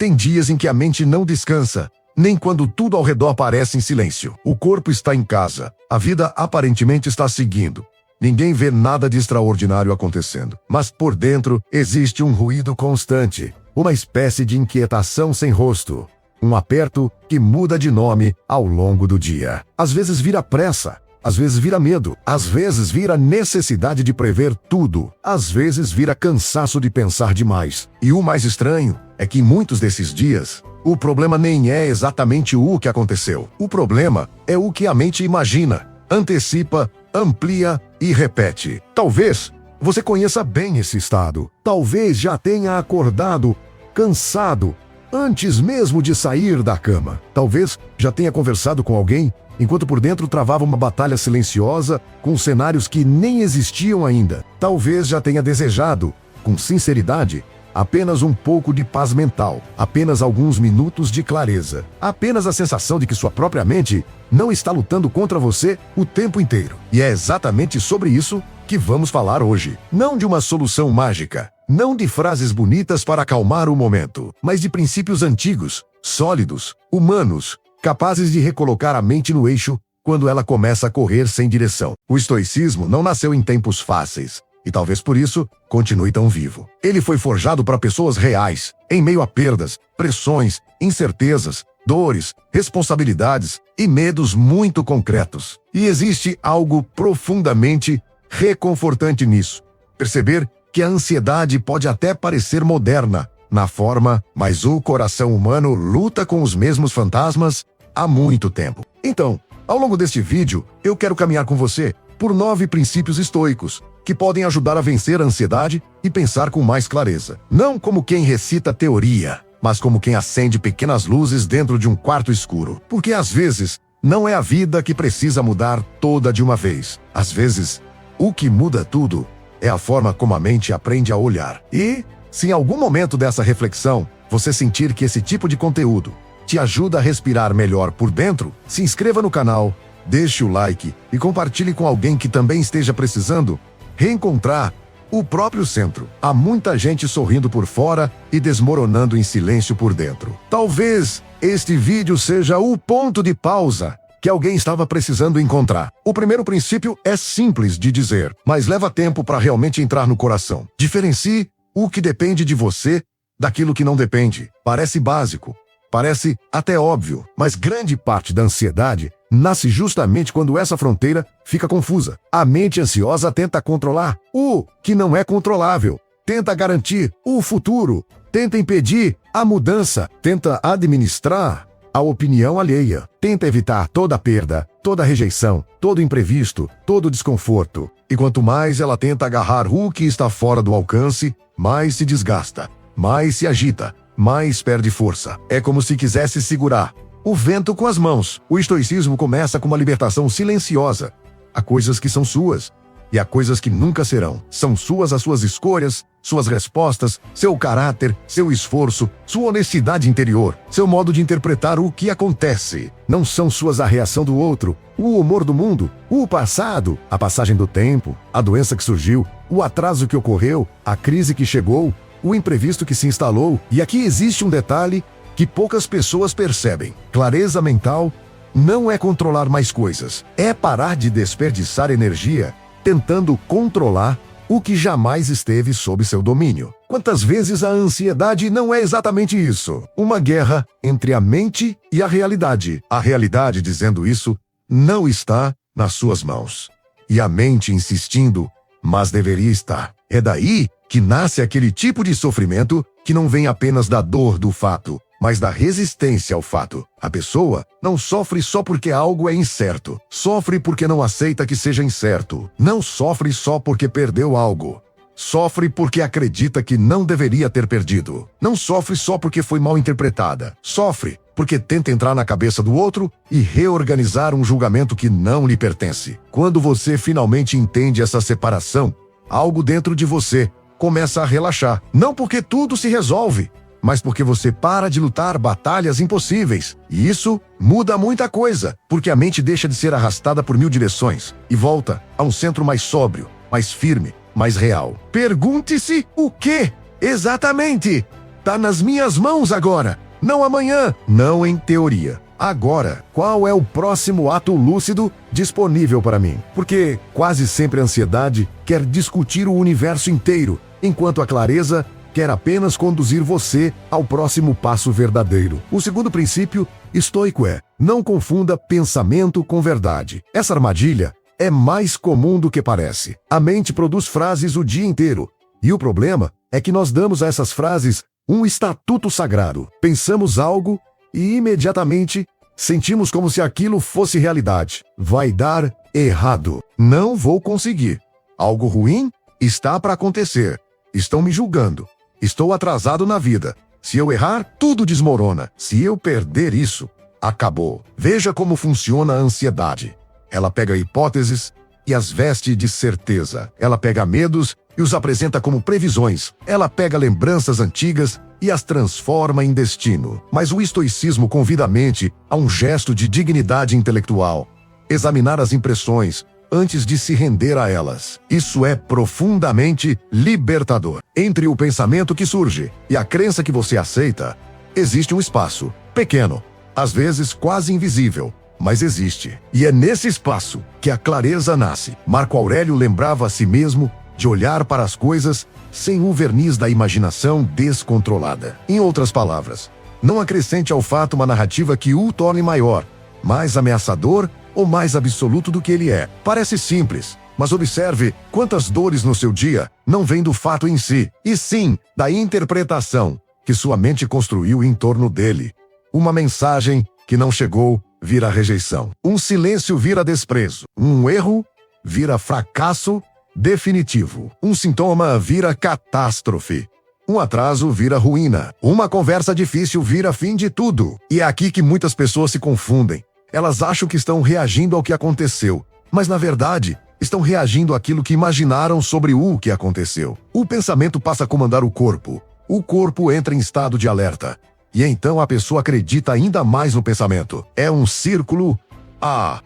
Tem dias em que a mente não descansa, nem quando tudo ao redor parece em silêncio. O corpo está em casa, a vida aparentemente está seguindo. Ninguém vê nada de extraordinário acontecendo. Mas por dentro existe um ruído constante, uma espécie de inquietação sem rosto. Um aperto que muda de nome ao longo do dia. Às vezes vira pressa, às vezes vira medo, às vezes vira necessidade de prever tudo, às vezes vira cansaço de pensar demais. E o mais estranho é que em muitos desses dias, o problema nem é exatamente o que aconteceu. O problema é o que a mente imagina, antecipa, amplia e repete. Talvez você conheça bem esse estado. Talvez já tenha acordado, cansado, antes mesmo de sair da cama. Talvez já tenha conversado com alguém, enquanto por dentro travava uma batalha silenciosa com cenários que nem existiam ainda. Talvez já tenha desejado, com sinceridade, apenas um pouco de paz mental, apenas alguns minutos de clareza, apenas a sensação de que sua própria mente não está lutando contra você o tempo inteiro. E é exatamente sobre isso que vamos falar hoje. Não de uma solução mágica, não de frases bonitas para acalmar o momento, mas de princípios antigos, sólidos, humanos, capazes de recolocar a mente no eixo quando ela começa a correr sem direção. O estoicismo não nasceu em tempos fáceis, e talvez por isso continue tão vivo. Ele foi forjado para pessoas reais, em meio a perdas, pressões, incertezas, dores, responsabilidades e medos muito concretos. E existe algo profundamente reconfortante nisso. Perceber que a ansiedade pode até parecer moderna na forma, mas o coração humano luta com os mesmos fantasmas há muito tempo. Então, ao longo deste vídeo, eu quero caminhar com você por 9 princípios estoicos que podem ajudar a vencer a ansiedade e pensar com mais clareza. Não como quem recita teoria, mas como quem acende pequenas luzes dentro de um quarto escuro. Porque às vezes, não é a vida que precisa mudar toda de uma vez. Às vezes, o que muda tudo é a forma como a mente aprende a olhar. E, se em algum momento dessa reflexão, você sentir que esse tipo de conteúdo te ajuda a respirar melhor por dentro, se inscreva no canal, deixe o like e compartilhe com alguém que também esteja precisando reencontrar o próprio centro. Há muita gente sorrindo por fora e desmoronando em silêncio por dentro. Talvez este vídeo seja o ponto de pausa que alguém estava precisando encontrar. O primeiro princípio é simples de dizer, mas leva tempo para realmente entrar no coração. Diferencie o que depende de você daquilo que não depende. Parece básico, parece até óbvio, mas grande parte da ansiedade nasce justamente quando essa fronteira fica confusa. A mente ansiosa tenta controlar o que não é controlável, tenta garantir o futuro, tenta impedir a mudança, tenta administrar a opinião alheia, tenta evitar toda perda, toda rejeição, todo imprevisto, todo desconforto. E quanto mais ela tenta agarrar o que está fora do alcance, mais se desgasta, mais se agita, mais perde força. É como se quisesse segurar o vento com as mãos. O estoicismo começa com uma libertação silenciosa. Há coisas que são suas e há coisas que nunca serão. São suas as suas escolhas, suas respostas, seu caráter, seu esforço, sua honestidade interior, seu modo de interpretar o que acontece. Não são suas a reação do outro, o humor do mundo, o passado, a passagem do tempo, a doença que surgiu, o atraso que ocorreu, a crise que chegou, o imprevisto que se instalou. E aqui existe um detalhe que poucas pessoas percebem. Clareza mental não é controlar mais coisas, é parar de desperdiçar energia tentando controlar o que jamais esteve sob seu domínio. Quantas vezes a ansiedade não é exatamente isso? Uma guerra entre a mente e a realidade. A realidade, dizendo isso, não está nas suas mãos. E a mente insistindo, mas deveria estar. É daí que nasce aquele tipo de sofrimento que não vem apenas da dor do fato, mas da resistência ao fato. A pessoa não sofre só porque algo é incerto. Sofre porque não aceita que seja incerto. Não sofre só porque perdeu algo. Sofre porque acredita que não deveria ter perdido. Não sofre só porque foi mal interpretada. Sofre porque tenta entrar na cabeça do outro e reorganizar um julgamento que não lhe pertence. Quando você finalmente entende essa separação, algo dentro de você começa a relaxar. Não porque tudo se resolve, mas porque você para de lutar batalhas impossíveis. E isso muda muita coisa, porque a mente deixa de ser arrastada por 1000 direções e volta a um centro mais sóbrio, mais firme, mais real. Pergunte-se o que exatamente Tá nas minhas mãos agora, não amanhã, não em teoria. Agora, qual é o próximo ato lúcido disponível para mim? Porque quase sempre a ansiedade quer discutir o universo inteiro, enquanto a clareza quer apenas conduzir você ao próximo passo verdadeiro. O segundo princípio estoico é: não confunda pensamento com verdade. Essa armadilha é mais comum do que parece. A mente produz frases o dia inteiro, e o problema é que nós damos a essas frases um estatuto sagrado. Pensamos algo e imediatamente sentimos como se aquilo fosse realidade. Vai dar errado. Não vou conseguir. Algo ruim está para acontecer. Estão me julgando. Estou atrasado na vida. Se eu errar, tudo desmorona. Se eu perder isso, acabou. Veja como funciona a ansiedade. Ela pega hipóteses e as veste de certeza. Ela pega medos e os apresenta como previsões. Ela pega lembranças antigas e as transforma em destino. Mas o estoicismo convida a mente a um gesto de dignidade intelectual. Examinar as impressões antes de se render a elas. Isso é profundamente libertador. Entre o pensamento que surge e a crença que você aceita, existe um espaço, pequeno, às vezes quase invisível, mas existe. E é nesse espaço que a clareza nasce. Marco Aurélio lembrava a si mesmo de olhar para as coisas sem o verniz da imaginação descontrolada. Em outras palavras, não acrescente ao fato uma narrativa que o torne maior, mais ameaçador ou mais absoluto do que ele é. Parece simples, mas observe quantas dores no seu dia não vêm do fato em si, e sim da interpretação que sua mente construiu em torno dele. Uma mensagem que não chegou vira rejeição. Um silêncio vira desprezo. Um erro vira fracasso definitivo. Um sintoma vira catástrofe. Um atraso vira ruína. Uma conversa difícil vira fim de tudo. E é aqui que muitas pessoas se confundem. Elas acham que estão reagindo ao que aconteceu, mas na verdade estão reagindo àquilo que imaginaram sobre o que aconteceu. O pensamento passa a comandar o corpo. O corpo entra em estado de alerta. E então a pessoa acredita ainda mais no pensamento. É um círculo.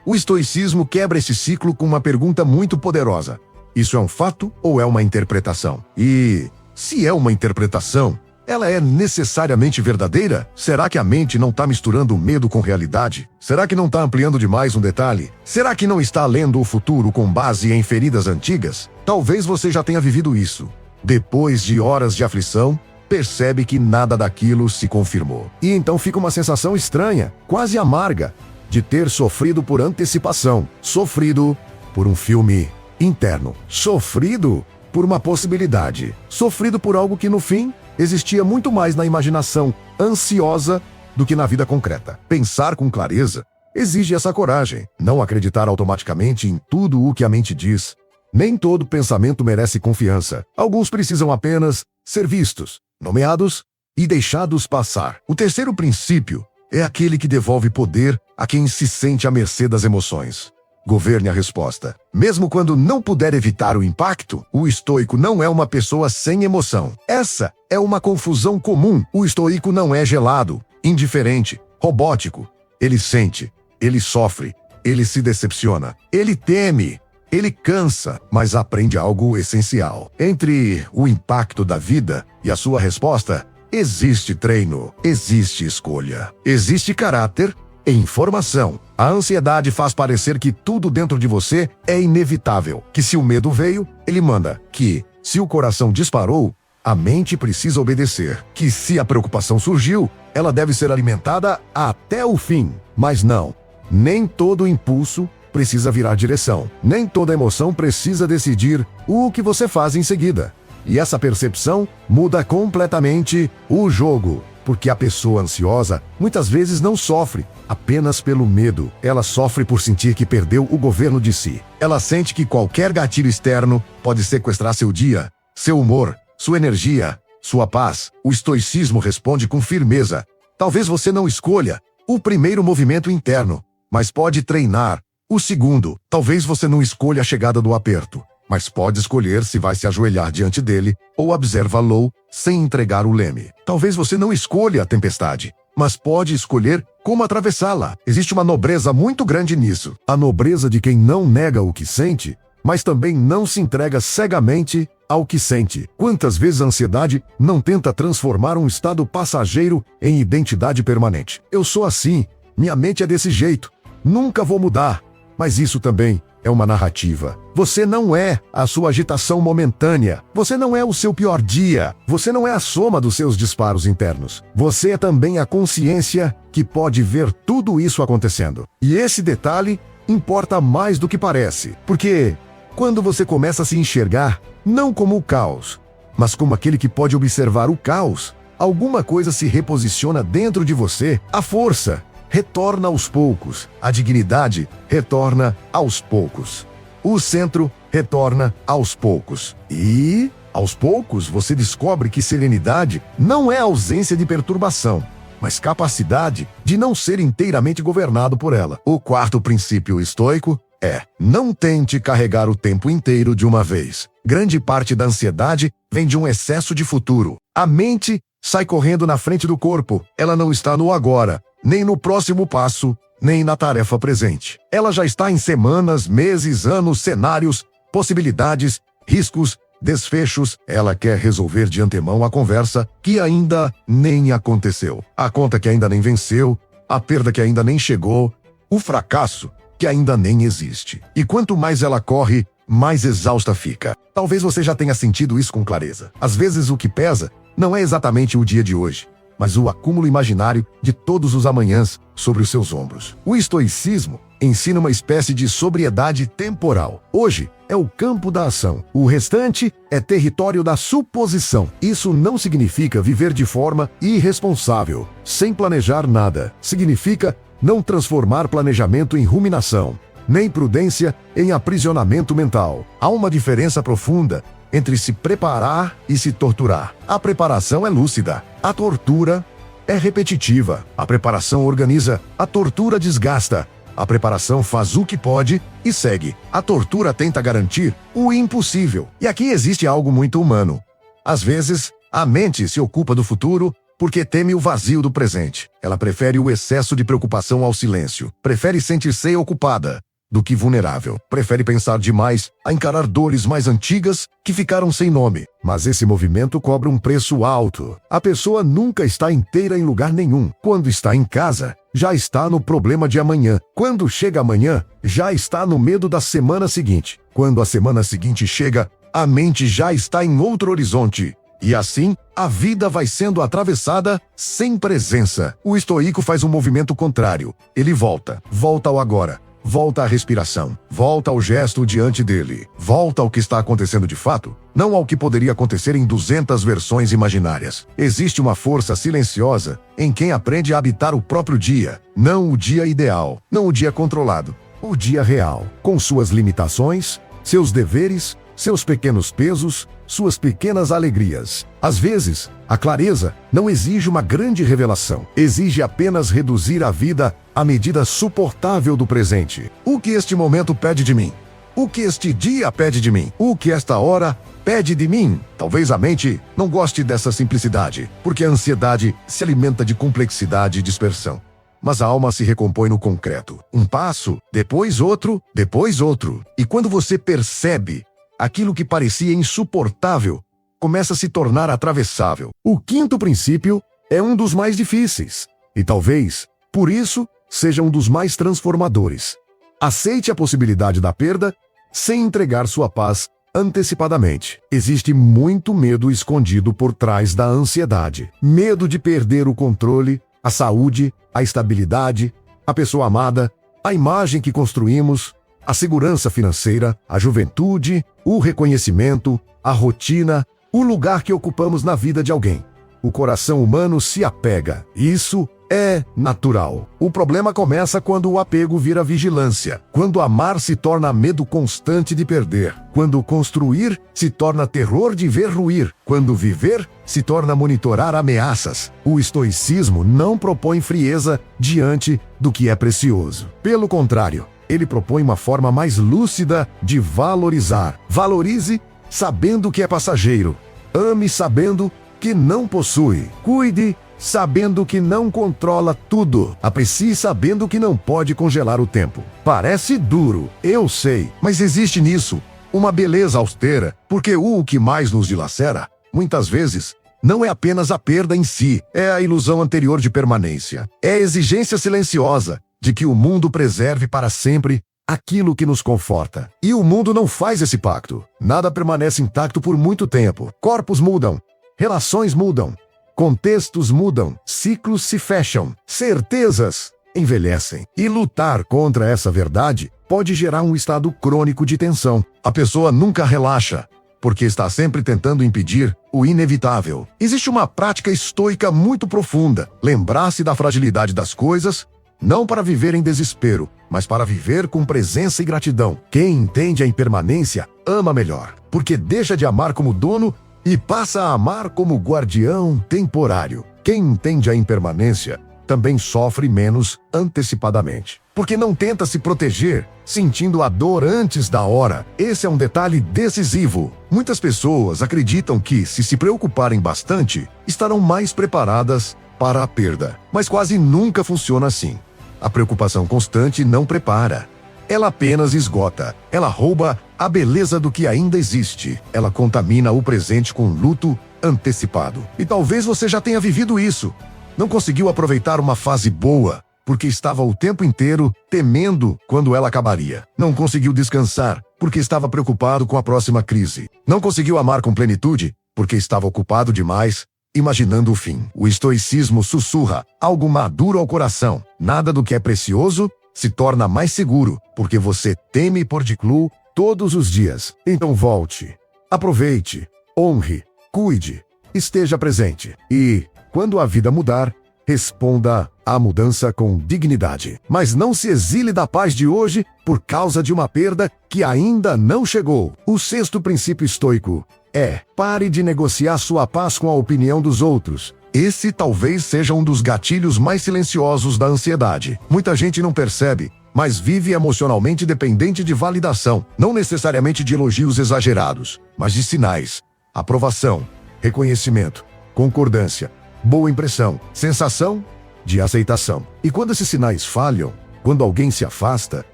O estoicismo quebra esse ciclo com uma pergunta muito poderosa. Isso é um fato ou é uma interpretação? E se é uma interpretação, ela é necessariamente verdadeira? Será que a mente não está misturando medo com realidade? Será que não está ampliando demais um detalhe? Será que não está lendo o futuro com base em feridas antigas? Talvez você já tenha vivido isso. Depois de horas de aflição, percebe que nada daquilo se confirmou. E então fica uma sensação estranha, quase amarga, de ter sofrido por antecipação, sofrido por um filme interno, sofrido por uma possibilidade, sofrido por algo que no fim existia muito mais na imaginação ansiosa do que na vida concreta. Pensar com clareza exige essa coragem, não acreditar automaticamente em tudo o que a mente diz. Nem todo pensamento merece confiança. Alguns precisam apenas ser vistos, nomeados e deixados passar. O terceiro princípio é aquele que devolve poder a quem se sente à mercê das emoções. Governe a resposta. Mesmo quando não puder evitar o impacto, o estoico não é uma pessoa sem emoção. Essa é uma confusão comum. O estoico não é gelado, indiferente, robótico. Ele sente, ele sofre, ele se decepciona, ele teme, ele cansa, mas aprende algo essencial. Entre o impacto da vida e a sua resposta, existe treino, existe escolha, existe caráter e informação. A ansiedade faz parecer que tudo dentro de você é inevitável, que se o medo veio, ele manda, que se o coração disparou, a mente precisa obedecer, que se a preocupação surgiu, ela deve ser alimentada até o fim. Mas não, nem todo impulso precisa virar direção, nem toda emoção precisa decidir o que você faz em seguida. E essa percepção muda completamente o jogo. Porque a pessoa ansiosa muitas vezes não sofre apenas pelo medo. Ela sofre por sentir que perdeu o governo de si. Ela sente que qualquer gatilho externo pode sequestrar seu dia, seu humor, sua energia, sua paz. O estoicismo responde com firmeza. Talvez você não escolha o primeiro movimento interno, mas pode treinar o segundo. Talvez você não escolha a chegada do aperto, mas pode escolher se vai se ajoelhar diante dele ou observá-lo sem entregar o leme. Talvez você não escolha a tempestade, mas pode escolher como atravessá-la. Existe uma nobreza muito grande nisso. A nobreza de quem não nega o que sente, mas também não se entrega cegamente ao que sente. Quantas vezes a ansiedade não tenta transformar um estado passageiro em identidade permanente? Eu sou assim, minha mente é desse jeito, nunca vou mudar. Mas isso também é uma narrativa. Você não é a sua agitação momentânea. Você não é o seu pior dia. Você não é a soma dos seus disparos internos. Você é também a consciência que pode ver tudo isso acontecendo. E esse detalhe importa mais do que parece. Porque quando você começa a se enxergar, não como o caos, mas como aquele que pode observar o caos, alguma coisa se reposiciona dentro de você, a força retorna aos poucos, a dignidade retorna aos poucos, o centro retorna aos poucos. E, aos poucos, você descobre que serenidade não é ausência de perturbação, mas capacidade de não ser inteiramente governado por ela. O quarto princípio estoico é: não tente carregar o tempo inteiro de uma vez. Grande parte da ansiedade vem de um excesso de futuro. A mente sai correndo na frente do corpo. Ela não está no agora, nem no próximo passo, nem na tarefa presente. Ela já está em semanas, meses, anos, cenários, possibilidades, riscos, desfechos. Ela quer resolver de antemão a conversa que ainda nem aconteceu, a conta que ainda nem venceu, a perda que ainda nem chegou, o fracasso que ainda nem existe. E quanto mais ela corre, mais exausta fica. Talvez você já tenha sentido isso com clareza. Às vezes o que pesa não é exatamente o dia de hoje, mas o acúmulo imaginário de todos os amanhãs sobre os seus ombros. O estoicismo ensina uma espécie de sobriedade temporal. Hoje é o campo da ação. O restante é território da suposição. Isso não significa viver de forma irresponsável, sem planejar nada. Significa não transformar planejamento em ruminação, nem prudência em aprisionamento mental. Há uma diferença profunda entre se preparar e se torturar. A preparação é lúcida, a tortura é repetitiva. A preparação organiza, a tortura desgasta. A preparação faz o que pode e segue. A tortura tenta garantir o impossível. E aqui existe algo muito humano. Às vezes, a mente se ocupa do futuro porque teme o vazio do presente. Ela prefere o excesso de preocupação ao silêncio. Prefere sentir-se ocupada do que vulnerável. Prefere pensar demais a encarar dores mais antigas que ficaram sem nome. Mas esse movimento cobra um preço alto. A pessoa nunca está inteira em lugar nenhum. Quando está em casa, já está no problema de amanhã. Quando chega amanhã, já está no medo da semana seguinte. Quando a semana seguinte chega, a mente já está em outro horizonte. E assim, a vida vai sendo atravessada sem presença. O estoico faz um movimento contrário. Ele volta ao agora. Volta à respiração, volta ao gesto diante dele, volta ao que está acontecendo de fato, não ao que poderia acontecer em 200 versões imaginárias. Existe uma força silenciosa em quem aprende a habitar o próprio dia, não o dia ideal, não o dia controlado, o dia real, com suas limitações, seus deveres, seus pequenos pesos, suas pequenas alegrias. Às vezes, a clareza não exige uma grande revelação, exige apenas reduzir a vida à medida suportável do presente. O que este momento pede de mim? O que este dia pede de mim? O que esta hora pede de mim? Talvez a mente não goste dessa simplicidade, porque a ansiedade se alimenta de complexidade e dispersão. Mas a alma se recompõe no concreto. Um passo, depois outro, depois outro. E quando você percebe aquilo que parecia insuportável, começa a se tornar atravessável. O quinto princípio é um dos mais difíceis. E talvez, por isso, seja um dos mais transformadores. Aceite a possibilidade da perda sem entregar sua paz antecipadamente. Existe muito medo escondido por trás da ansiedade. Medo de perder o controle, a saúde, a estabilidade, a pessoa amada, a imagem que construímos, a segurança financeira, a juventude, o reconhecimento, a rotina, o lugar que ocupamos na vida de alguém. O coração humano se apega. Isso é natural. O problema começa quando o apego vira vigilância, quando amar se torna medo constante de perder, quando construir se torna terror de ver ruir, quando viver se torna monitorar ameaças. O estoicismo não propõe frieza diante do que é precioso. Pelo contrário, ele propõe uma forma mais lúcida de valorizar. Valorize sabendo que é passageiro. Ame sabendo que não possui. Cuide sabendo que não controla tudo. Aprecie sabendo que não pode congelar o tempo. Parece duro, eu sei, mas existe nisso uma beleza austera, porque o que mais nos dilacera, muitas vezes, não é apenas a perda em si, é a ilusão anterior de permanência. É a exigência silenciosa de que o mundo preserve para sempre aquilo que nos conforta. E o mundo não faz esse pacto. Nada permanece intacto por muito tempo. Corpos mudam, relações mudam, contextos mudam, ciclos se fecham, certezas envelhecem. E lutar contra essa verdade pode gerar um estado crônico de tensão. A pessoa nunca relaxa, porque está sempre tentando impedir o inevitável. Existe uma prática estoica muito profunda: lembrar-se da fragilidade das coisas, não para viver em desespero, mas para viver com presença e gratidão. Quem entende a impermanência ama melhor, porque deixa de amar como dono e passa a amar como guardião temporário. Quem entende a impermanência também sofre menos antecipadamente, porque não tenta se proteger, sentindo a dor antes da hora. Esse é um detalhe decisivo. Muitas pessoas acreditam que, se preocuparem bastante, estarão mais preparadas para a perda. Mas quase nunca funciona assim. A preocupação constante não prepara. Ela apenas esgota. Ela rouba a beleza do que ainda existe. Ela contamina o presente com luto antecipado. E talvez você já tenha vivido isso. Não conseguiu aproveitar uma fase boa, porque estava o tempo inteiro temendo quando ela acabaria. Não conseguiu descansar, porque estava preocupado com a próxima crise. Não conseguiu amar com plenitude, porque estava ocupado demais, imaginando o fim. O estoicismo sussurra algo maduro ao coração. Nada do que é precioso se torna mais seguro, porque você teme por declu todos os dias. Então volte, aproveite, honre, cuide, esteja presente. E, quando a vida mudar, responda à mudança com dignidade. Mas não se exile da paz de hoje por causa de uma perda que ainda não chegou. O sexto princípio estoico é: pare de negociar sua paz com a opinião dos outros. Esse talvez seja um dos gatilhos mais silenciosos da ansiedade. Muita gente não percebe, mas vive emocionalmente dependente de validação, não necessariamente de elogios exagerados, mas de sinais, aprovação, reconhecimento, concordância, boa impressão, sensação de aceitação. E quando esses sinais falham, quando alguém se afasta,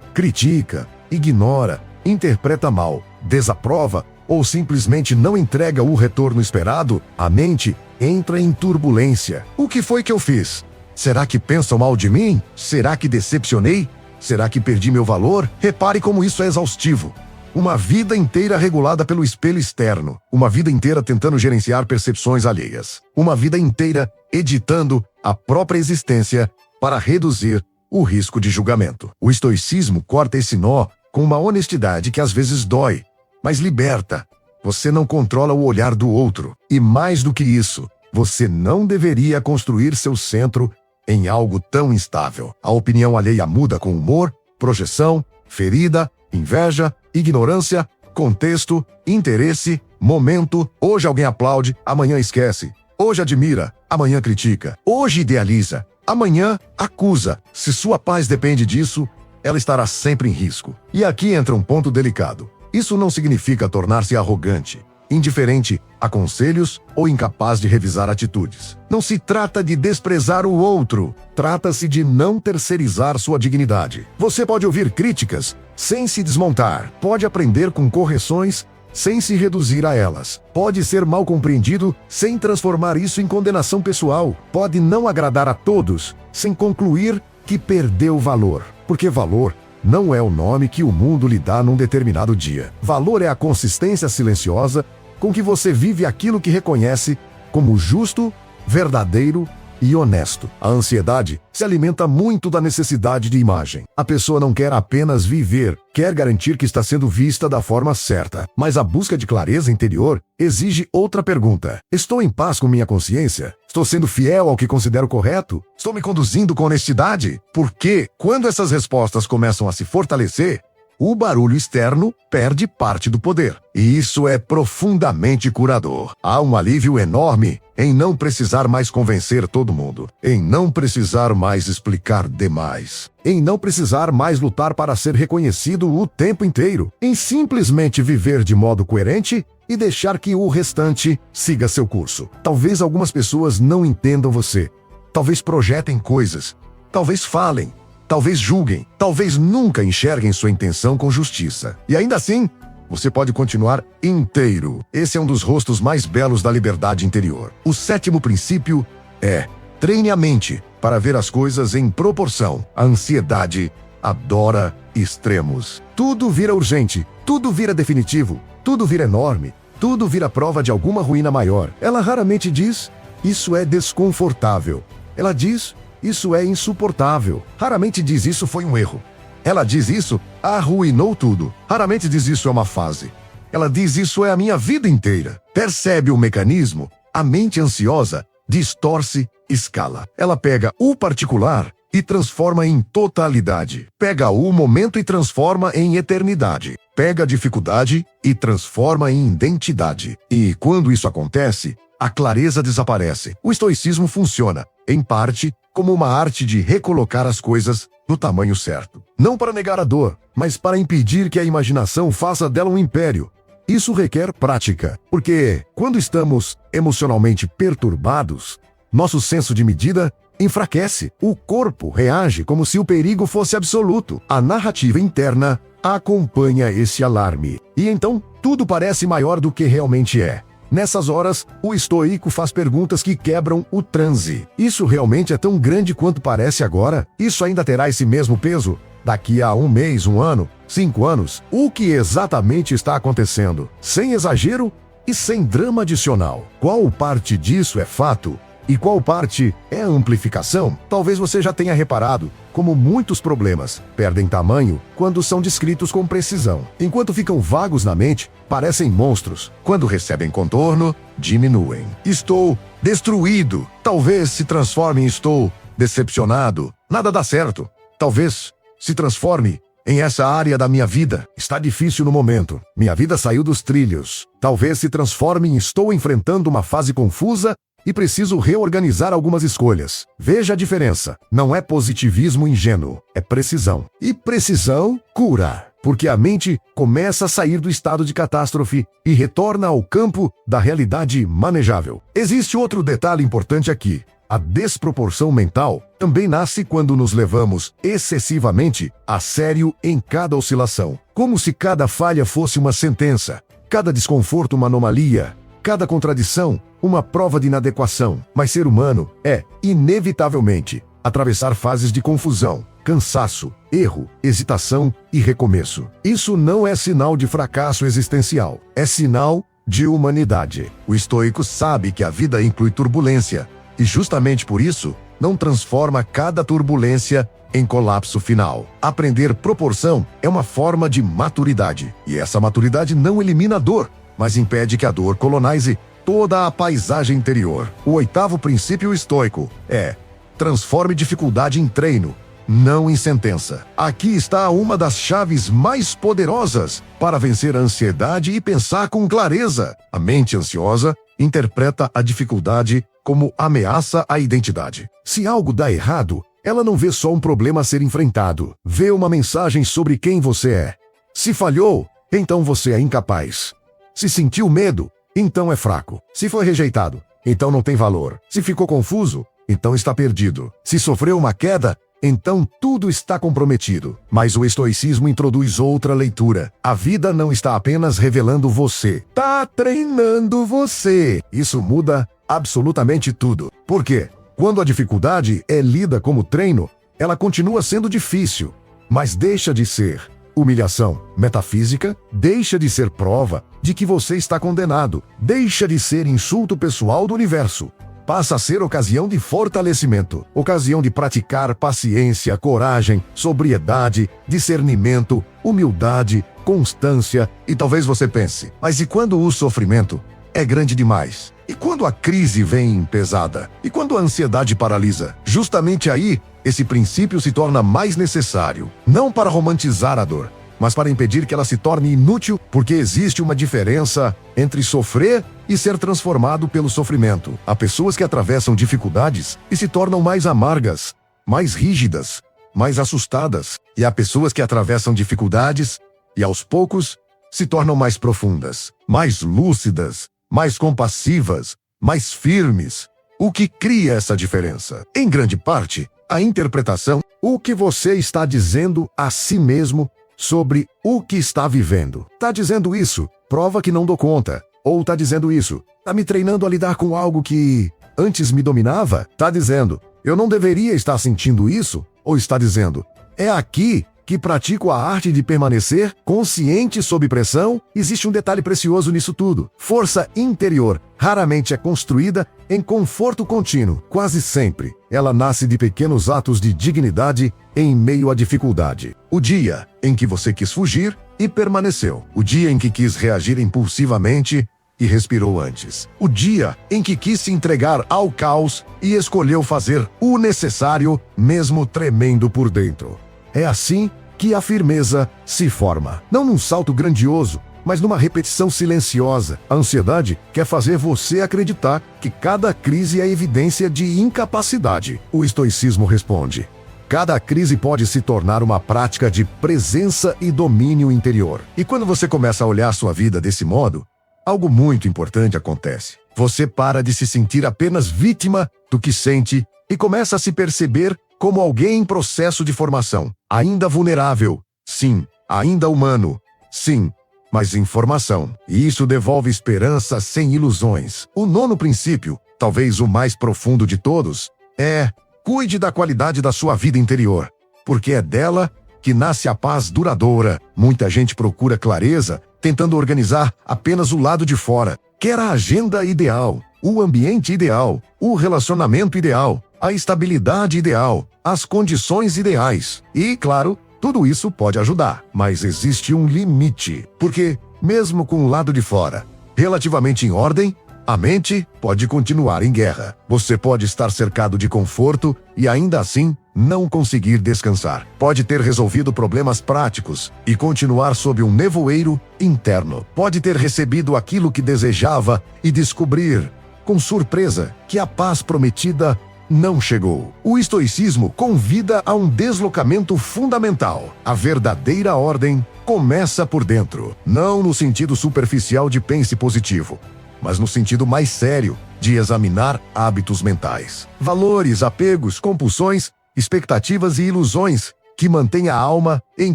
critica, ignora, interpreta mal, desaprova ou simplesmente não entrega o retorno esperado, a mente entra em turbulência. O que foi que eu fiz? Será que pensam mal de mim? Será que decepcionei? Será que perdi meu valor? Repare como isso é exaustivo. Uma vida inteira regulada pelo espelho externo. Uma vida inteira tentando gerenciar percepções alheias. Uma vida inteira editando a própria existência para reduzir o risco de julgamento. O estoicismo corta esse nó com uma honestidade que às vezes dói, mas liberta. Você não controla o olhar do outro. E mais do que isso, você não deveria construir seu centro em algo tão instável. A opinião alheia muda com humor, projeção, ferida, inveja, ignorância, contexto, interesse, momento. Hoje alguém aplaude, amanhã esquece. Hoje admira, amanhã critica. Hoje idealiza, amanhã acusa. Se sua paz depende disso, ela estará sempre em risco. E aqui entra um ponto delicado. Isso não significa tornar-se arrogante, indiferente a conselhos ou incapaz de revisar atitudes. Não se trata de desprezar o outro, trata-se de não terceirizar sua dignidade. Você pode ouvir críticas sem se desmontar, pode aprender com correções sem se reduzir a elas, pode ser mal compreendido sem transformar isso em condenação pessoal, pode não agradar a todos sem concluir que perdeu valor, porque valor não é o nome que o mundo lhe dá num determinado dia. Valor é a consistência silenciosa com que você vive aquilo que reconhece como justo, verdadeiro e honesto. A ansiedade se alimenta muito da necessidade de imagem. A pessoa não quer apenas viver, quer garantir que está sendo vista da forma certa. Mas a busca de clareza interior exige outra pergunta. Estou em paz com minha consciência? Estou sendo fiel ao que considero correto? Estou me conduzindo com honestidade? Porque, quando essas respostas começam a se fortalecer, o barulho externo perde parte do poder. E isso é profundamente curador. Há um alívio enorme em não precisar mais convencer todo mundo, em não precisar mais explicar demais, em não precisar mais lutar para ser reconhecido o tempo inteiro, em simplesmente viver de modo coerente e deixar que o restante siga seu curso. Talvez algumas pessoas não entendam você, talvez projetem coisas, talvez falem, talvez julguem, talvez nunca enxerguem sua intenção com justiça. E ainda assim, você pode continuar inteiro. Esse é um dos rostos mais belos da liberdade interior. O 7º princípio é: treine a mente para ver as coisas em proporção. A ansiedade adora extremos. Tudo vira urgente, tudo vira definitivo, tudo vira enorme, tudo vira prova de alguma ruína maior. Ela raramente diz: isso é desconfortável. Ela diz: isso é insuportável. Raramente diz: isso foi um erro. Ela diz: isso arruinou tudo. Raramente diz: isso é uma fase. Ela diz: isso é a minha vida inteira. Percebe o mecanismo? A mente ansiosa distorce escala. Ela pega o particular e transforma em totalidade. Pega o momento e transforma em eternidade. Pega a dificuldade e transforma em identidade. E quando isso acontece, a clareza desaparece. O estoicismo funciona, em parte, como uma arte de recolocar as coisas no tamanho certo. Não para negar a dor, mas para impedir que a imaginação faça dela um império. Isso requer prática, porque quando estamos emocionalmente perturbados, nosso senso de medida enfraquece. O corpo reage como se o perigo fosse absoluto. A narrativa interna acompanha esse alarme. E então, tudo parece maior do que realmente é. Nessas horas, o estoico faz perguntas que quebram o transe. Isso realmente é tão grande quanto parece agora? Isso ainda terá esse mesmo peso? Daqui a um mês, um ano, 5 anos? O que exatamente está acontecendo? Sem exagero e sem drama adicional. Qual parte disso é fato? E qual parte é amplificação? Talvez você já tenha reparado como muitos problemas perdem tamanho quando são descritos com precisão. Enquanto ficam vagos na mente, parecem monstros. Quando recebem contorno, diminuem. Estou destruído. Talvez se transforme em estou decepcionado. Nada dá certo. Talvez se transforme em essa área da minha vida. Está difícil no momento. Minha vida saiu dos trilhos. Talvez se transforme em estou enfrentando uma fase confusa e preciso reorganizar algumas escolhas. Veja a diferença. Não é positivismo ingênuo, é precisão. E precisão cura, porque a mente começa a sair do estado de catástrofe e retorna ao campo da realidade manejável. Existe outro detalhe importante aqui. A desproporção mental também nasce quando nos levamos excessivamente a sério em cada oscilação. Como se cada falha fosse uma sentença, cada desconforto uma anomalia, cada contradição uma prova de inadequação. Mas ser humano é, inevitavelmente, atravessar fases de confusão, cansaço, erro, hesitação e recomeço. Isso não é sinal de fracasso existencial, é sinal de humanidade. O estoico sabe que a vida inclui turbulência, e justamente por isso, não transforma cada turbulência em colapso final. Aprender proporção é uma forma de maturidade, e essa maturidade não elimina a dor, mas impede que a dor colonize toda a paisagem interior. O 8º princípio estoico é: transforme dificuldade em treino, não em sentença. Aqui está uma das chaves mais poderosas para vencer a ansiedade e pensar com clareza. A mente ansiosa interpreta a dificuldade como ameaça à identidade. Se algo dá errado, ela não vê só um problema a ser enfrentado, vê uma mensagem sobre quem você é. Se falhou, então você é incapaz. Se sentiu medo, então é fraco. Se foi rejeitado, então não tem valor. Se ficou confuso, então está perdido. Se sofreu uma queda, então tudo está comprometido. Mas o estoicismo introduz outra leitura. A vida não está apenas revelando você, está treinando você. Isso muda absolutamente tudo. Por quê? Quando a dificuldade é lida como treino, ela continua sendo difícil, mas deixa de ser humilhação metafísica, deixa de ser prova de que você está condenado, deixa de ser insulto pessoal do universo. Passa a ser ocasião de fortalecimento, ocasião de praticar paciência, coragem, sobriedade, discernimento, humildade, constância. E talvez você pense: mas e quando o sofrimento é grande demais? E quando a crise vem pesada? E quando a ansiedade paralisa? Justamente aí, esse princípio se torna mais necessário, não para romantizar a dor, mas para impedir que ela se torne inútil, porque existe uma diferença entre sofrer e ser transformado pelo sofrimento. Há pessoas que atravessam dificuldades e se tornam mais amargas, mais rígidas, mais assustadas. E há pessoas que atravessam dificuldades e, aos poucos, se tornam mais profundas, mais lúcidas, mais compassivas, mais firmes. O que cria essa diferença? Em grande parte, a interpretação. O que você está dizendo a si mesmo sobre o que está vivendo. Tá dizendo isso, prova que não dou conta. Ou tá dizendo isso, tá me treinando a lidar com algo que antes me dominava? Tá dizendo, eu não deveria estar sentindo isso? Ou está dizendo, é aqui que pratico a arte de permanecer consciente sob pressão? Existe um detalhe precioso nisso tudo. Força interior raramente é construída em conforto contínuo. Quase sempre, ela nasce de pequenos atos de dignidade em meio à dificuldade. O dia em que você quis fugir e permaneceu. O dia em que quis reagir impulsivamente e respirou antes. O dia em que quis se entregar ao caos e escolheu fazer o necessário, mesmo tremendo por dentro. É assim que a firmeza se forma. Não num salto grandioso, mas numa repetição silenciosa. A ansiedade quer fazer você acreditar que cada crise é evidência de incapacidade. O estoicismo responde: cada crise pode se tornar uma prática de presença e domínio interior. E quando você começa a olhar sua vida desse modo, algo muito importante acontece. Você para de se sentir apenas vítima do que sente e começa a se perceber como alguém em processo de formação. Ainda vulnerável, sim. Ainda humano, sim. Mas em formação. E isso devolve esperança sem ilusões. O nono princípio, talvez o mais profundo de todos, é: cuide da qualidade da sua vida interior, porque é dela que nasce a paz duradoura. Muita gente procura clareza, tentando organizar apenas o lado de fora. Quer a agenda ideal, o ambiente ideal, o relacionamento ideal, a estabilidade ideal, as condições ideais. E, claro, tudo isso pode ajudar, mas existe um limite. Porque, mesmo com o lado de fora relativamente em ordem, a mente pode continuar em guerra. Você pode estar cercado de conforto e ainda assim não conseguir descansar. Pode ter resolvido problemas práticos e continuar sob um nevoeiro interno. Pode ter recebido aquilo que desejava e descobrir, com surpresa, que a paz prometida não chegou. O estoicismo convida a um deslocamento fundamental. A verdadeira ordem começa por dentro, não no sentido superficial de pense positivo, mas no sentido mais sério de examinar hábitos mentais, valores, apegos, compulsões, expectativas e ilusões que mantêm a alma em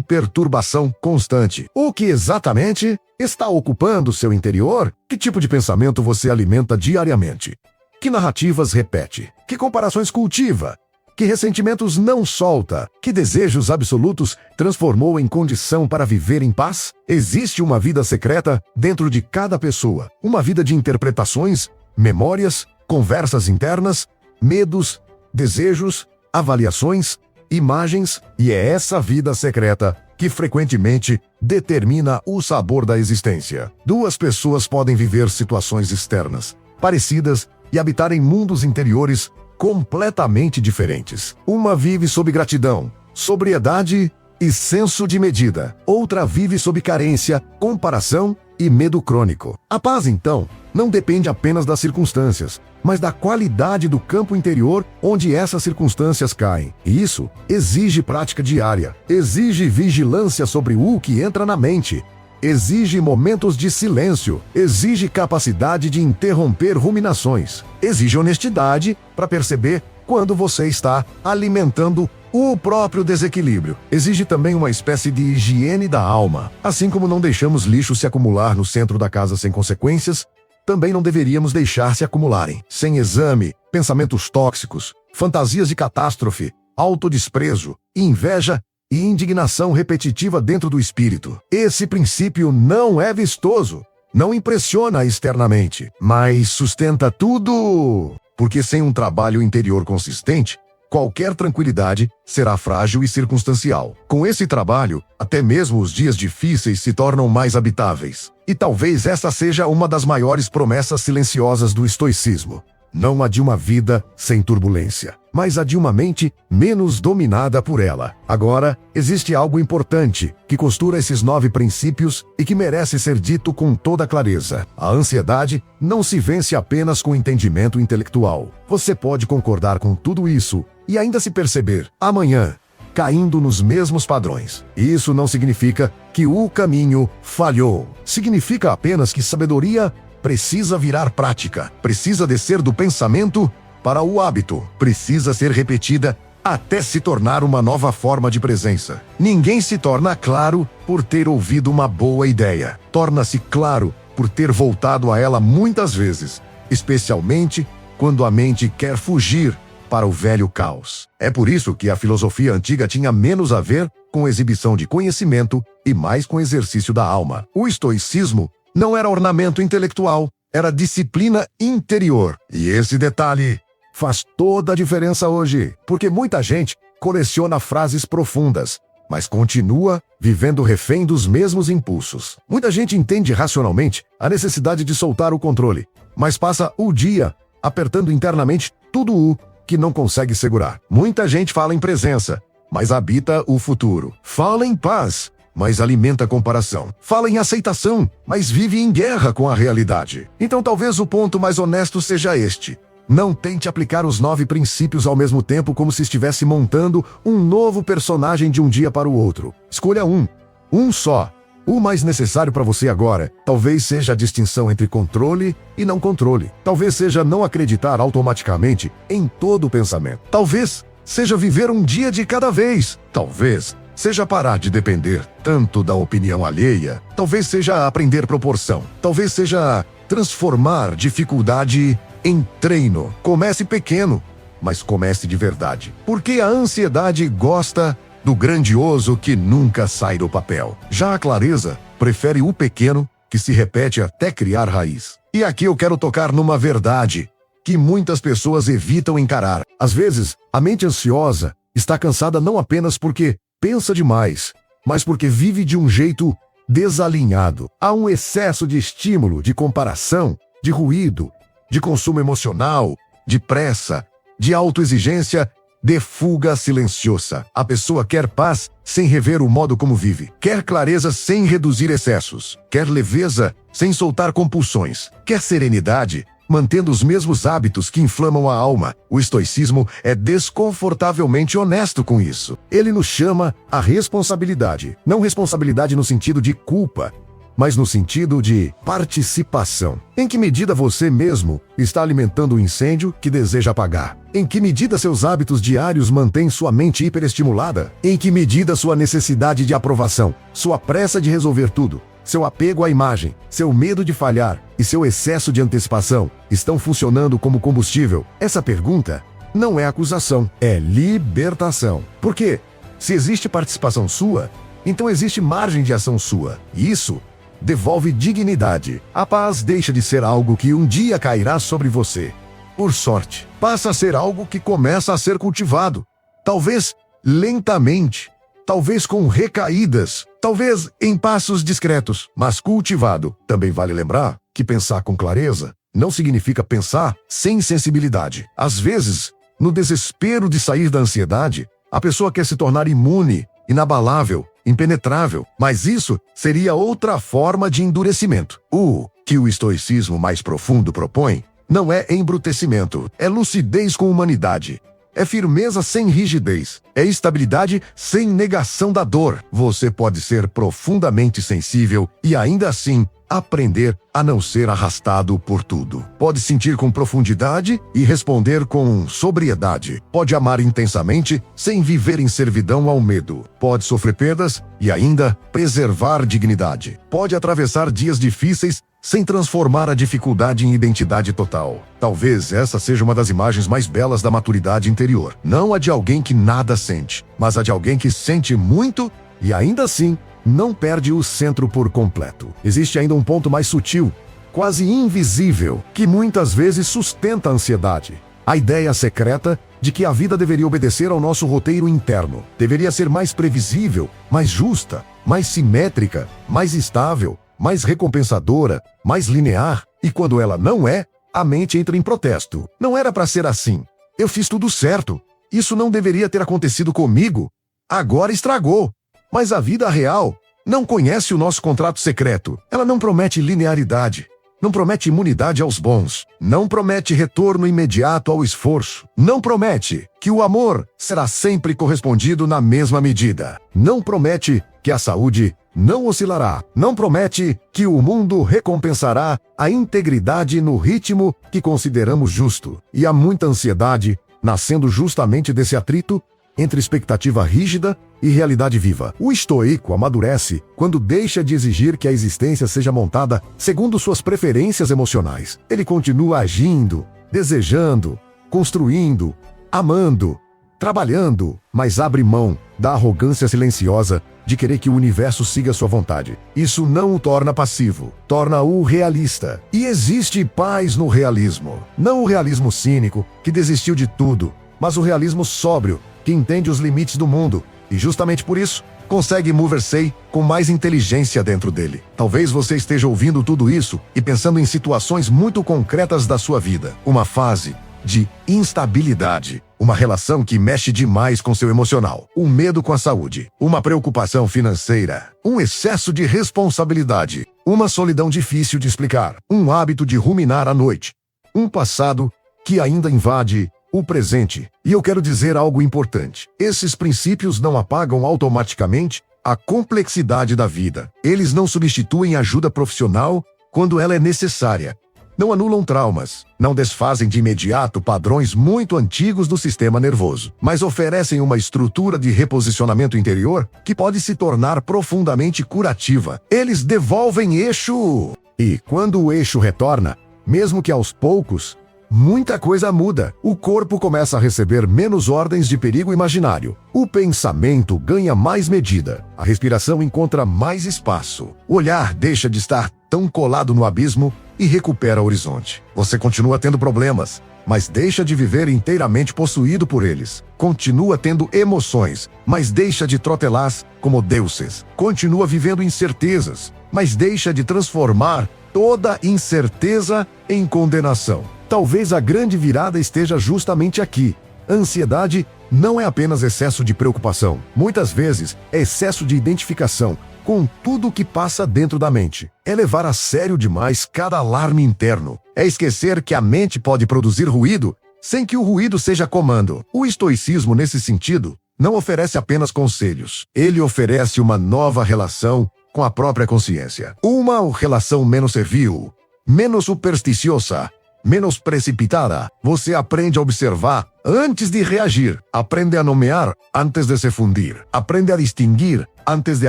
perturbação constante. O que exatamente está ocupando seu interior? Que tipo de pensamento você alimenta diariamente? Que narrativas repete? Que comparações cultiva? Que ressentimentos não solta? Que desejos absolutos transformou em condição para viver em paz? Existe uma vida secreta dentro de cada pessoa. Uma vida de interpretações, memórias, conversas internas, medos, desejos, avaliações, imagens, e é essa vida secreta que frequentemente determina o sabor da existência. Duas pessoas podem viver situações externas parecidas e habitar em mundos interiores completamente diferentes. Uma vive sob gratidão, sobriedade e senso de medida. Outra vive sob carência, comparação e medo crônico. A paz, então, não depende apenas das circunstâncias, mas da qualidade do campo interior onde essas circunstâncias caem. E isso exige prática diária, exige vigilância sobre o que entra na mente, exige momentos de silêncio, exige capacidade de interromper ruminações, exige honestidade para perceber quando você está alimentando o próprio desequilíbrio. Exige também uma espécie de higiene da alma. Assim como não deixamos lixo se acumular no centro da casa sem consequências, também não deveríamos deixar se acumularem, sem exame, pensamentos tóxicos, fantasias de catástrofe, autodesprezo, inveja e indignação repetitiva dentro do espírito. Esse princípio não é vistoso, não impressiona externamente, mas sustenta tudo. Porque sem um trabalho interior consistente, qualquer tranquilidade será frágil e circunstancial. Com esse trabalho, até mesmo os dias difíceis se tornam mais habitáveis. E talvez essa seja uma das maiores promessas silenciosas do estoicismo. Não a de uma vida sem turbulência, mas a de uma mente menos dominada por ela. Agora, existe algo importante que costura esses 9 princípios e que merece ser dito com toda clareza. A ansiedade não se vence apenas com entendimento intelectual. Você pode concordar com tudo isso e ainda se perceber, amanhã, caindo nos mesmos padrões. Isso não significa que o caminho falhou. Significa apenas que sabedoria precisa virar prática, precisa descer do pensamento para o hábito, precisa ser repetida até se tornar uma nova forma de presença. Ninguém se torna claro por ter ouvido uma boa ideia. Torna-se claro por ter voltado a ela muitas vezes, especialmente quando a mente quer fugir para o velho caos. É por isso que a filosofia antiga tinha menos a ver com exibição de conhecimento e mais com exercício da alma. O estoicismo não era ornamento intelectual, era disciplina interior. E esse detalhe faz toda a diferença hoje, porque muita gente coleciona frases profundas, mas continua vivendo refém dos mesmos impulsos. Muita gente entende racionalmente a necessidade de soltar o controle, mas passa o dia apertando internamente tudo o que não consegue segurar. Muita gente fala em presença, mas habita o futuro. Fala em paz, mas alimenta a comparação. Fala em aceitação, mas vive em guerra com a realidade. Então talvez o ponto mais honesto seja este. Não tente aplicar os 9 princípios ao mesmo tempo como se estivesse montando um novo personagem de um dia para o outro. Escolha um só. O mais necessário para você agora talvez seja a distinção entre controle e não controle. Talvez seja não acreditar automaticamente em todo o pensamento. Talvez seja viver um dia de cada vez. Talvez seja parar de depender tanto da opinião alheia. Talvez seja aprender proporção. Talvez seja transformar dificuldade em treino. Comece pequeno, mas comece de verdade. Porque a ansiedade gosta do grandioso que nunca sai do papel. Já a clareza prefere o pequeno que se repete até criar raiz. E aqui eu quero tocar numa verdade que muitas pessoas evitam encarar. Às vezes, a mente ansiosa está cansada não apenas porque pensa demais, mas porque vive de um jeito desalinhado. Há um excesso de estímulo, de comparação, de ruído, de consumo emocional, de pressa, de autoexigência, de fuga silenciosa. A pessoa quer paz sem rever o modo como vive. Quer clareza sem reduzir excessos. Quer leveza sem soltar compulsões. Quer serenidade mantendo os mesmos hábitos que inflamam a alma. O estoicismo é desconfortavelmente honesto com isso. Ele nos chama à responsabilidade. Não responsabilidade no sentido de culpa, mas no sentido de participação. Em que medida você mesmo está alimentando o incêndio que deseja apagar? Em que medida seus hábitos diários mantêm sua mente hiperestimulada? Em que medida sua necessidade de aprovação, sua pressa de resolver tudo, seu apego à imagem, seu medo de falhar e seu excesso de antecipação estão funcionando como combustível? Essa pergunta não é acusação, é libertação. Porque se existe participação sua, então existe margem de ação sua. E isso devolve dignidade. A paz deixa de ser algo que um dia cairá sobre você. Por sorte, passa a ser algo que começa a ser cultivado. Talvez lentamente, talvez com recaídas, talvez em passos discretos, mas cultivado. Também vale lembrar que pensar com clareza não significa pensar sem sensibilidade. Às vezes, no desespero de sair da ansiedade, a pessoa quer se tornar imune, inabalável, impenetrável, mas isso seria outra forma de endurecimento. O que o estoicismo mais profundo propõe não é embrutecimento, é lucidez com humanidade. É firmeza sem rigidez, é estabilidade sem negação da dor. Você pode ser profundamente sensível e ainda assim aprender a não ser arrastado por tudo. Pode sentir com profundidade e responder com sobriedade. Pode amar intensamente sem viver em servidão ao medo. Pode sofrer perdas e ainda preservar dignidade. Pode atravessar dias difíceis sem transformar a dificuldade em identidade total. Talvez essa seja uma das imagens mais belas da maturidade interior. Não a de alguém que nada sente, mas a de alguém que sente muito e ainda assim não perde o centro por completo. Existe ainda um ponto mais sutil, quase invisível, que muitas vezes sustenta a ansiedade. A ideia secreta de que a vida deveria obedecer ao nosso roteiro interno. Deveria ser mais previsível, mais justa, mais simétrica, mais estável, mais recompensadora, mais linear. E quando ela não é, a mente entra em protesto. Não era para ser assim. Eu fiz tudo certo. Isso não deveria ter acontecido comigo. Agora estragou. Mas a vida real não conhece o nosso contrato secreto. Ela não promete linearidade, não promete imunidade aos bons, não promete retorno imediato ao esforço, não promete que o amor será sempre correspondido na mesma medida, não promete que a saúde não oscilará, não promete que o mundo recompensará a integridade no ritmo que consideramos justo. E há muita ansiedade nascendo justamente desse atrito entre expectativa rígida e realidade viva. O estoico amadurece quando deixa de exigir que a existência seja montada segundo suas preferências emocionais. Ele continua agindo, desejando, construindo, amando, trabalhando, mas abre mão da arrogância silenciosa de querer que o universo siga sua vontade. Isso não o torna passivo, torna-o realista. E existe paz no realismo. Não o realismo cínico, que desistiu de tudo, mas o realismo sóbrio, que entende os limites do mundo, e justamente por isso, consegue mover-se com mais inteligência dentro dele. Talvez você esteja ouvindo tudo isso e pensando em situações muito concretas da sua vida. Uma fase de instabilidade, uma relação que mexe demais com seu emocional, um medo com a saúde, uma preocupação financeira, um excesso de responsabilidade, uma solidão difícil de explicar, um hábito de ruminar à noite, um passado que ainda invade o presente. E eu quero dizer algo importante. Esses princípios não apagam automaticamente a complexidade da vida. Eles não substituem ajuda profissional quando ela é necessária. Não anulam traumas, não desfazem de imediato padrões muito antigos do sistema nervoso, mas oferecem uma estrutura de reposicionamento interior que pode se tornar profundamente curativa. Eles devolvem eixo. E quando o eixo retorna, mesmo que aos poucos, muita coisa muda. O corpo começa a receber menos ordens de perigo imaginário. O pensamento ganha mais medida. A respiração encontra mais espaço. O olhar deixa de estar tão colado no abismo e recupera o horizonte. Você continua tendo problemas, mas deixa de viver inteiramente possuído por eles. Continua tendo emoções, mas deixa de trotelá-las como deuses. Continua vivendo incertezas, mas deixa de transformar toda incerteza em condenação. Talvez a grande virada esteja justamente aqui. A ansiedade não é apenas excesso de preocupação. Muitas vezes é excesso de identificação com tudo o que passa dentro da mente. É levar a sério demais cada alarme interno. É esquecer que a mente pode produzir ruído sem que o ruído seja comando. O estoicismo, nesse sentido, não oferece apenas conselhos. Ele oferece uma nova relação com a própria consciência. Uma relação menos servil, menos supersticiosa, menos precipitada. Você aprende a observar antes de reagir. Aprende a nomear antes de se fundir. Aprende a distinguir antes de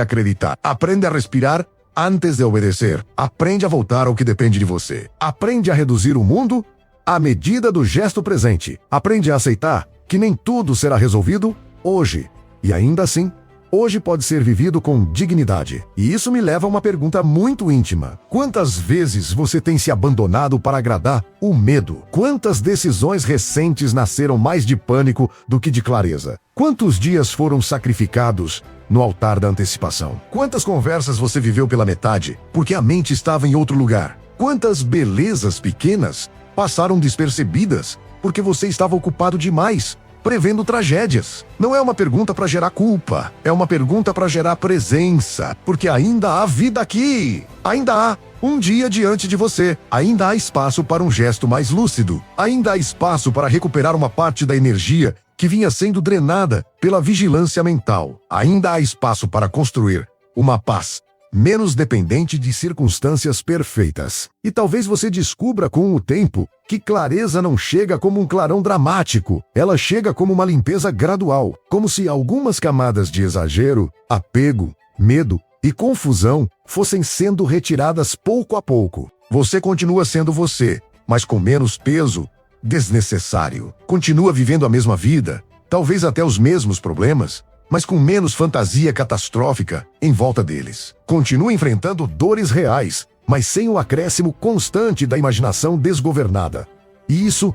acreditar. Aprende a respirar antes de obedecer. Aprende a voltar ao que depende de você. Aprende a reduzir o mundo à medida do gesto presente. Aprende a aceitar que nem tudo será resolvido hoje. E ainda assim, hoje pode ser vivido com dignidade. E isso me leva a uma pergunta muito íntima. Quantas vezes você tem se abandonado para agradar o medo? Quantas decisões recentes nasceram mais de pânico do que de clareza? Quantos dias foram sacrificados no altar da antecipação? Quantas conversas você viveu pela metade porque a mente estava em outro lugar? Quantas belezas pequenas passaram despercebidas porque você estava ocupado demais prevendo tragédias? Não é uma pergunta para gerar culpa, é uma pergunta para gerar presença, porque ainda há vida aqui, ainda há um dia diante de você, ainda há espaço para um gesto mais lúcido, ainda há espaço para recuperar uma parte da energia que vinha sendo drenada pela vigilância mental, ainda há espaço para construir uma paz menos dependente de circunstâncias perfeitas. E talvez você descubra com o tempo que clareza não chega como um clarão dramático, ela chega como uma limpeza gradual, como se algumas camadas de exagero, apego, medo e confusão fossem sendo retiradas pouco a pouco. Você continua sendo você, mas com menos peso desnecessário. Continua vivendo a mesma vida, talvez até os mesmos problemas, mas com menos fantasia catastrófica em volta deles. Continua enfrentando dores reais, mas sem o acréscimo constante da imaginação desgovernada. E isso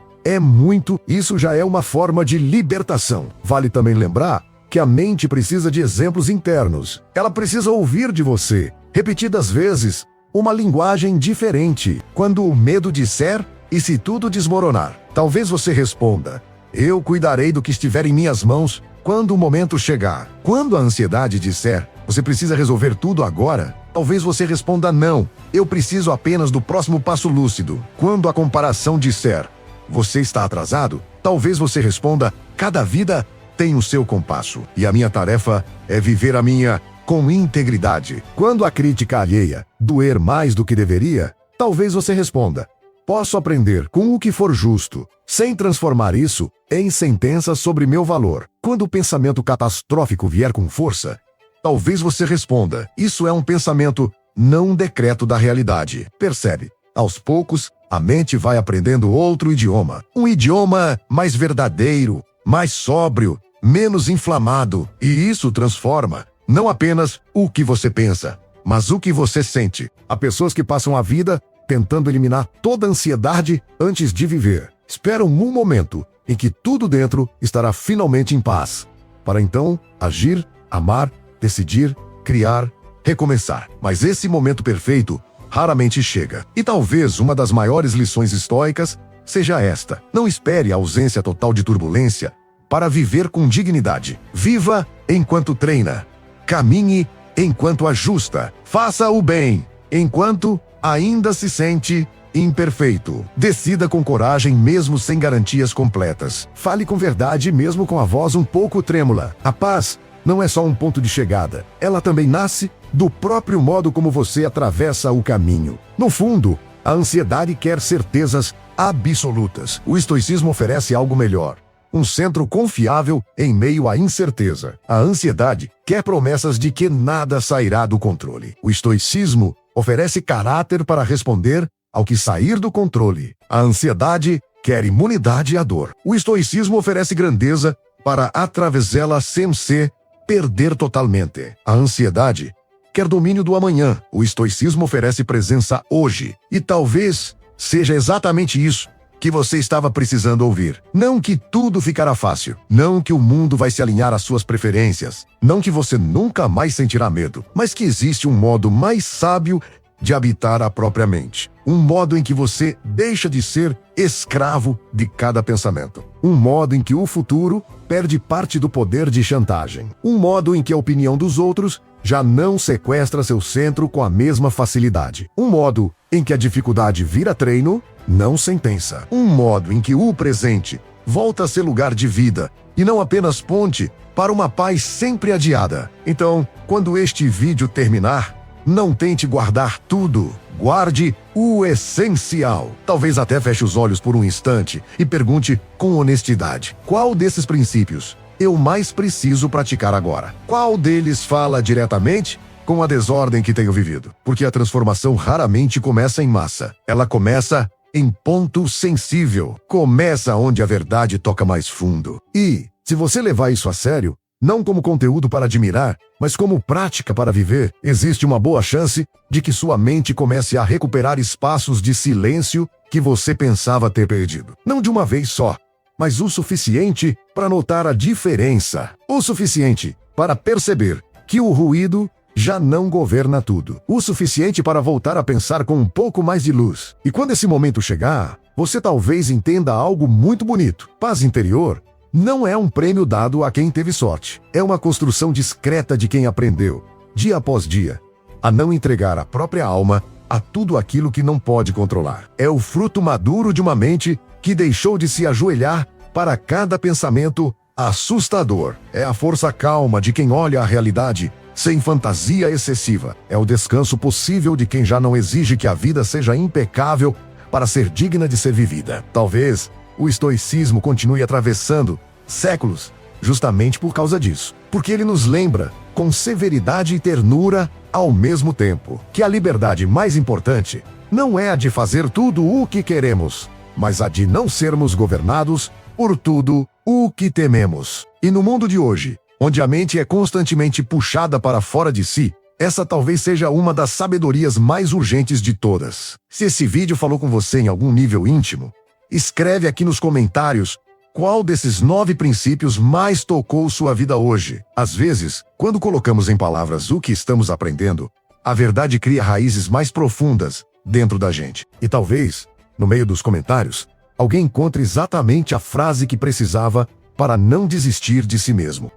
já é uma forma de libertação. Vale também lembrar que a mente precisa de exemplos internos. Ela precisa ouvir de você, repetidas vezes, uma linguagem diferente. Quando o medo disser e se tudo desmoronar, talvez você responda: eu cuidarei do que estiver em minhas mãos quando o momento chegar. Quando a ansiedade disser: você precisa resolver tudo agora, talvez você responda: não, eu preciso apenas do próximo passo lúcido. Quando a comparação disser: você está atrasado, talvez você responda: cada vida tem o seu compasso, e a minha tarefa é viver a minha com integridade. Quando a crítica alheia doer mais do que deveria, talvez você responda: Posso aprender com o que for justo, sem transformar isso em sentenças sobre meu valor. Quando o pensamento catastrófico vier com força, talvez você responda: isso é um pensamento, não um decreto da realidade. Percebe? Aos poucos, a mente vai aprendendo outro idioma. Um idioma mais verdadeiro, mais sóbrio, menos inflamado. E isso transforma não apenas o que você pensa, mas o que você sente. Há pessoas que passam a vida tentando eliminar toda a ansiedade antes de viver. Esperam um momento em que tudo dentro estará finalmente em paz, para então agir, amar, decidir, criar, recomeçar. Mas esse momento perfeito raramente chega. E talvez uma das maiores lições estoicas seja esta: não espere a ausência total de turbulência para viver com dignidade. Viva enquanto treina. Caminhe enquanto ajusta. Faça o bem enquanto ainda se sente imperfeito. Decida com coragem mesmo sem garantias completas. Fale com verdade mesmo com a voz um pouco trêmula. A paz não é só um ponto de chegada. Ela também nasce do próprio modo como você atravessa o caminho. No fundo, a ansiedade quer certezas absolutas. O estoicismo oferece algo melhor: um centro confiável em meio à incerteza. A ansiedade quer promessas de que nada sairá do controle. O estoicismo oferece caráter para responder ao que sair do controle. A ansiedade quer imunidade à dor. O estoicismo oferece grandeza para atravessá-la sem se perder totalmente. A ansiedade quer domínio do amanhã. O estoicismo oferece presença hoje. E talvez seja exatamente isso que você estava precisando ouvir. Não que tudo ficará fácil. Não que o mundo vai se alinhar às suas preferências. Não que você nunca mais sentirá medo. Mas que existe um modo mais sábio de habitar a própria mente. Um modo em que você deixa de ser escravo de cada pensamento. Um modo em que o futuro perde parte do poder de chantagem. Um modo em que a opinião dos outros já não sequestra seu centro com a mesma facilidade. Um modo em que a dificuldade vira treino, não sentença. Um modo em que o presente volta a ser lugar de vida e não apenas ponte para uma paz sempre adiada. Então, quando este vídeo terminar, não tente guardar tudo. Guarde o essencial. Talvez até feche os olhos por um instante e pergunte com honestidade: qual desses princípios eu mais preciso praticar agora? Qual deles fala diretamente com a desordem que tenho vivido? Porque a transformação raramente começa em massa. Ela começa em ponto sensível. Começa onde a verdade toca mais fundo. E, se você levar isso a sério, não como conteúdo para admirar, mas como prática para viver, existe uma boa chance de que sua mente comece a recuperar espaços de silêncio que você pensava ter perdido. Não de uma vez só, mas o suficiente para notar a diferença. O suficiente para perceber que o ruído já não governa tudo. O suficiente para voltar a pensar com um pouco mais de luz. E quando esse momento chegar, você talvez entenda algo muito bonito. Paz interior não é um prêmio dado a quem teve sorte. É uma construção discreta de quem aprendeu, dia após dia, a não entregar a própria alma a tudo aquilo que não pode controlar. É o fruto maduro de uma mente que deixou de se ajoelhar para cada pensamento assustador. É a força calma de quem olha a realidade sem fantasia excessiva. É o descanso possível de quem já não exige que a vida seja impecável para ser digna de ser vivida. Talvez o estoicismo continue atravessando séculos justamente por causa disso. Porque ele nos lembra, com severidade e ternura ao mesmo tempo, que a liberdade mais importante não é a de fazer tudo o que queremos, mas a de não sermos governados por tudo o que tememos. E no mundo de hoje, onde a mente é constantemente puxada para fora de si, essa talvez seja uma das sabedorias mais urgentes de todas. Se esse vídeo falou com você em algum nível íntimo, escreve aqui nos comentários qual desses 9 princípios mais tocou sua vida hoje. Às vezes, quando colocamos em palavras o que estamos aprendendo, a verdade cria raízes mais profundas dentro da gente. E talvez, no meio dos comentários, alguém encontre exatamente a frase que precisava para não desistir de si mesmo.